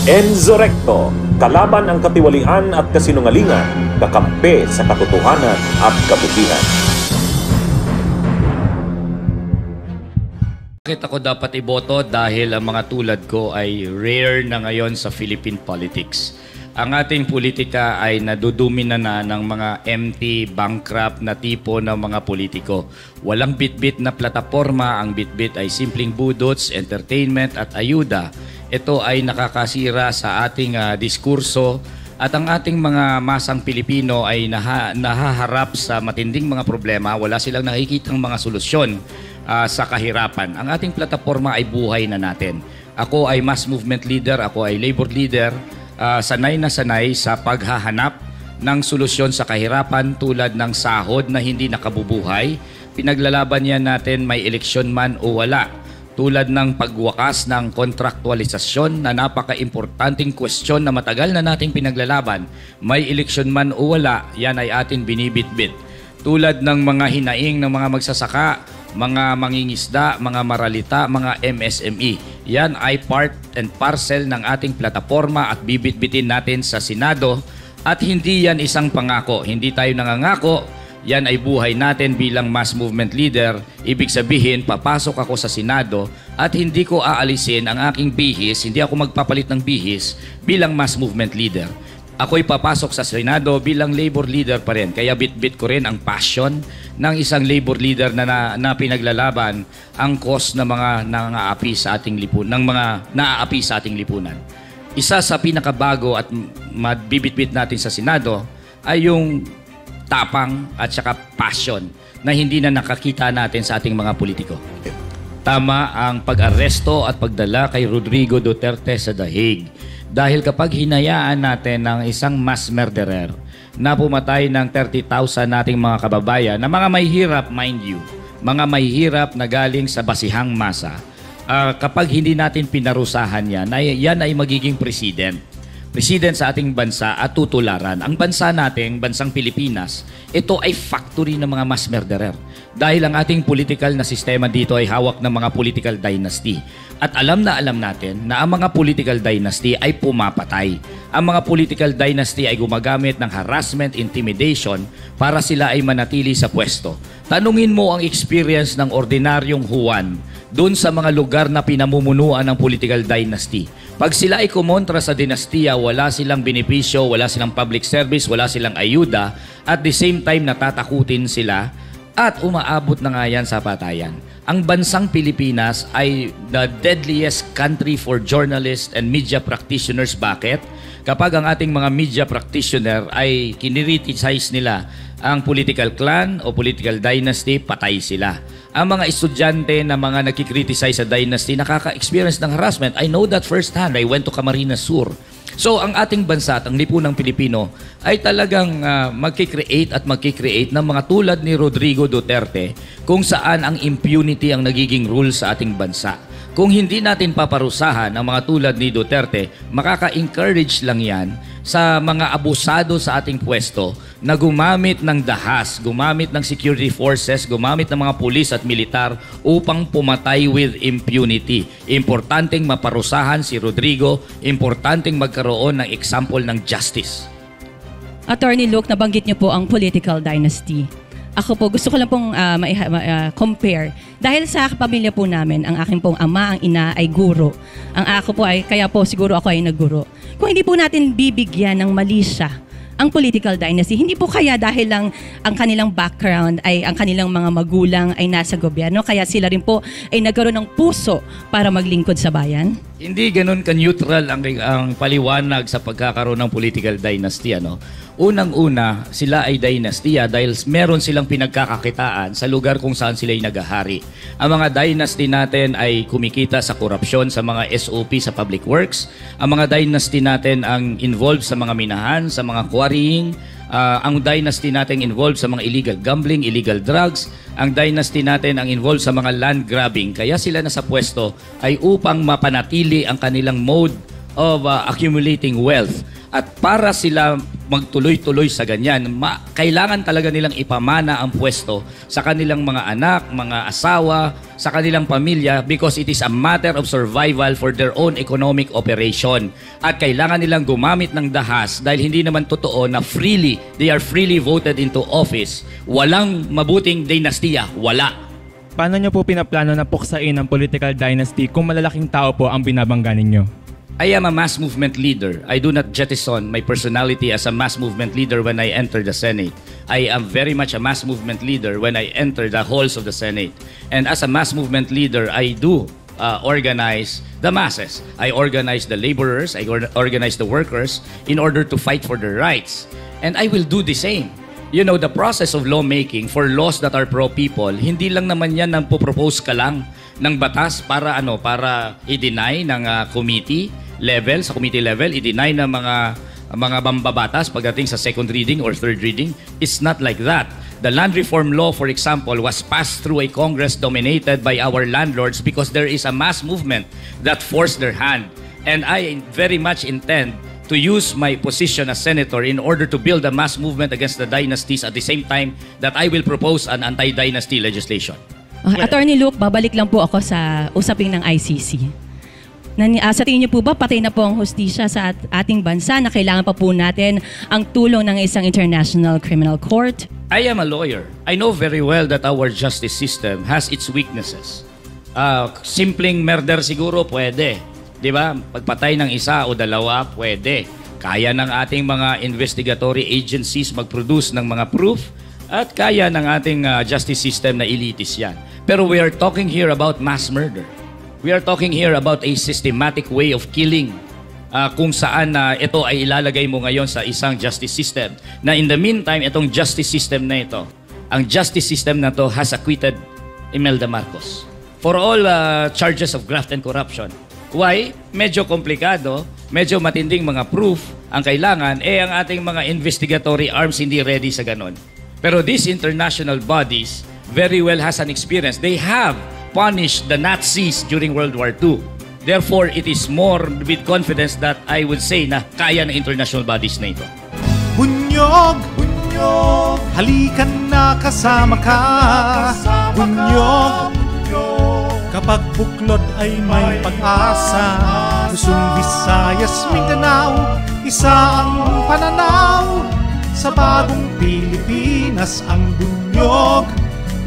Enzo Recto, kalaban ang katiwalian at kasinungalingan, kakampi sa katotohanan at kabutihan. Bakit ako dapat iboto? Dahil ang mga tulad ko ay rare na ngayon sa Philippine politics. Ang ating politika ay nadudumina na ng mga empty, bankrupt na tipo ng mga politiko. Walang bitbit na plataforma, ang bitbit ay simpleng budots, entertainment at ayuda. Ito ay nakakasira sa ating diskurso at ang ating mga masang Pilipino ay nahaharap sa matinding mga problema. Wala silang nakikitang mga solusyon sa kahirapan. Ang ating plataforma ay buhay na natin. Ako ay mass movement leader, ako ay labor leader. Sanay na sanay sa paghahanap ng solusyon sa kahirapan tulad ng sahod na hindi nakabubuhay. Pinaglalaban yan natin may eleksyon man o wala. Tulad ng pagwakas ng kontraktualisasyon na napaka-importanting kwestiyon na matagal na nating pinaglalaban. May eleksyon man o wala, yan ay atin binibitbit. Tulad ng mga hinaing ng mga magsasaka, mga mangingisda, mga maralita, mga MSME. Yan ay part and parcel ng ating plataforma at bibitbitin natin sa Senado. At hindi yan isang pangako. Hindi tayo nangangako. Yan ay buhay natin bilang mass movement leader. Ibig sabihin, papasok ako sa Senado at hindi ko aalisin ang aking bihis, hindi ako magpapalit ng bihis bilang mass movement leader. Ako'y papasok sa Senado bilang labor leader pa rin. Kaya bit-bit ko rin ang passion ng isang labor leader na pinaglalaban ang cause ng mga naaapi sa ating lipunan. Isa sa pinakabago at mabibit-bit natin sa Senado ay yung tapang at saka passion na hindi na nakakita natin sa ating mga politiko. Tama ang pag-aresto at pagdala kay Rodrigo Duterte sa The Hague. Dahil kapag hinayaan natin ng isang mass murderer na pumatay ng 30,000 nating mga kababayan na mga mahihirap, mind you, mga mahihirap na galing sa basihang masa, kapag hindi natin pinarusahan yan ay magiging president sa ating bansa at tutularan. Ang bansa natin, bansang Pilipinas, ito ay factory ng mga mass murderer. Dahil ang ating political na sistema dito ay hawak ng mga political dynasty. At alam natin na ang mga political dynasty ay pumapatay. Ang mga political dynasty ay gumagamit ng harassment, intimidation para sila ay manatili sa pwesto. Tanungin mo ang experience ng ordinaryong Juan doon sa mga lugar na pinamumunuan ng political dynasty. Pag sila ay kumontra sa dinastiya, wala silang benepisyo, wala silang public service, wala silang ayuda, at the same time natatakutin sila at umaabot na nga yan sa patayan. Ang bansang Pilipinas ay the deadliest country for journalists and media practitioners. Bakit? Kapag ang ating mga media practitioner ay kinriticize nila ang political clan o political dynasty, patay sila. Ang mga estudyante na mga nagkikriticize sa dynasty, nakaka-experience ng harassment. I know that firsthand. I went to Camarines Sur. So, ang ating bansa at ang lipunang Pilipino ay talagang magkikreate ng mga tulad ni Rodrigo Duterte kung saan ang impunity ang nagiging rule sa ating bansa. Kung hindi natin paparusahan ang mga tulad ni Duterte, makaka-encourage lang yan sa mga abusado sa ating pwesto na gumamit ng dahas, gumamit ng security forces, gumamit ng mga pulis at militar upang pumatay with impunity. Importanteng maparusahan si Rodrigo, importanteng magkaroon ng example ng justice. Attorney Luke, nabanggit niyo po ang political dynasty. Ako po, gusto ko lang pong compare. Dahil sa pamilya po namin, ang aking pong ama, ang ina ay guro. Ang ako po ay, kaya po siguro ako ay nagguro. Kung hindi po natin bibigyan ng mali siya, ang political dynasty, hindi po kaya dahil lang ang kanilang background ay ang kanilang mga magulang ay nasa gobyerno, kaya sila rin po ay nagkaroon ng puso para maglingkod sa bayan? Hindi ganun ka-neutral ang paliwanag sa pagkakaroon ng political dynasty. Unang-una, sila ay dynastiya dahil meron silang pinagkakakitaan sa lugar kung saan sila ay nagahari. Ang mga dynasty natin ay kumikita sa korupsyon, sa mga SOP sa public works. Ang mga dynasty natin ang involved sa mga minahan, sa mga quarrying. Ang dynasty natin involved sa mga illegal gambling, illegal drugs. Ang dynasty natin ang involved sa mga land grabbing. Kaya sila nasa pwesto ay upang mapanatili ang kanilang mode of accumulating wealth. At para sila magtuloy-tuloy sa ganyan. Kailangan talaga nilang ipamana ang pwesto sa kanilang mga anak, mga asawa, sa kanilang pamilya because it is a matter of survival for their own economic operation. At kailangan nilang gumamit ng dahas dahil hindi naman totoo na they are freely voted into office. Walang mabuting dinastiya. Wala. Paano nyo po pinaplano na puksain ang political dynasty kung malalaking tao po ang binabangga ninyo? I am a mass movement leader. I do not jettison my personality as a mass movement leader when I enter the Senate. I am very much a mass movement leader when I enter the halls of the Senate. And as a mass movement leader, I do organize the masses. I organize the laborers, I organize the workers in order to fight for their rights. And I will do the same. You know, the process of lawmaking for laws that are pro-people, hindi lang naman yan nang propose ka lang ng batas para i-deny ng committee level, sa committee level, i-deny ng mga mambabatas pagdating sa second reading or third reading. It's not like that. The land reform law, for example, was passed through a Congress dominated by our landlords because there is a mass movement that forced their hand. And I very much intend to use my position as senator in order to build a mass movement against the dynasties at the same time that I will propose an anti-dynasty legislation. Attorney Luke, babalik lang po ako sa usapin ng ICC. Sa tingin niyo po ba patay na po ang hustisya sa ating bansa na kailangan pa po natin ang tulong ng isang International Criminal Court? I am a lawyer. I know very well that our justice system has its weaknesses. Simpleng murder siguro pwede. Di ba? Pagpatay ng isa o dalawa, pwede. Kaya ng ating mga investigatory agencies mag-produce ng mga proof at kaya ng ating justice system na elitist yan. Pero we are talking here about mass murder. We are talking here about a systematic way of killing kung saan ito ay ilalagay mo ngayon sa isang justice system. Na in the meantime, itong justice system na ito, ang justice system na to has acquitted Imelda Marcos for all charges of graft and corruption. Why? Medyo komplikado, medyo matinding mga proof ang kailangan, ang ating mga investigatory arms hindi ready sa ganon. Pero these international bodies very well has an experience. They have punished the Nazis during World War II. Therefore, it is more with confidence that I would say na kaya ng international bodies na ito. Bunyog, bunyog, halikan na kasama ka. Bunyog, kapag buklod ay may pag-asa. Luzon, Visayas, Mindanao, isa ang pananaw. Sa bagong Pilipinas ang bunyog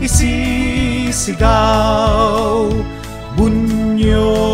isisigaw. Bunyog.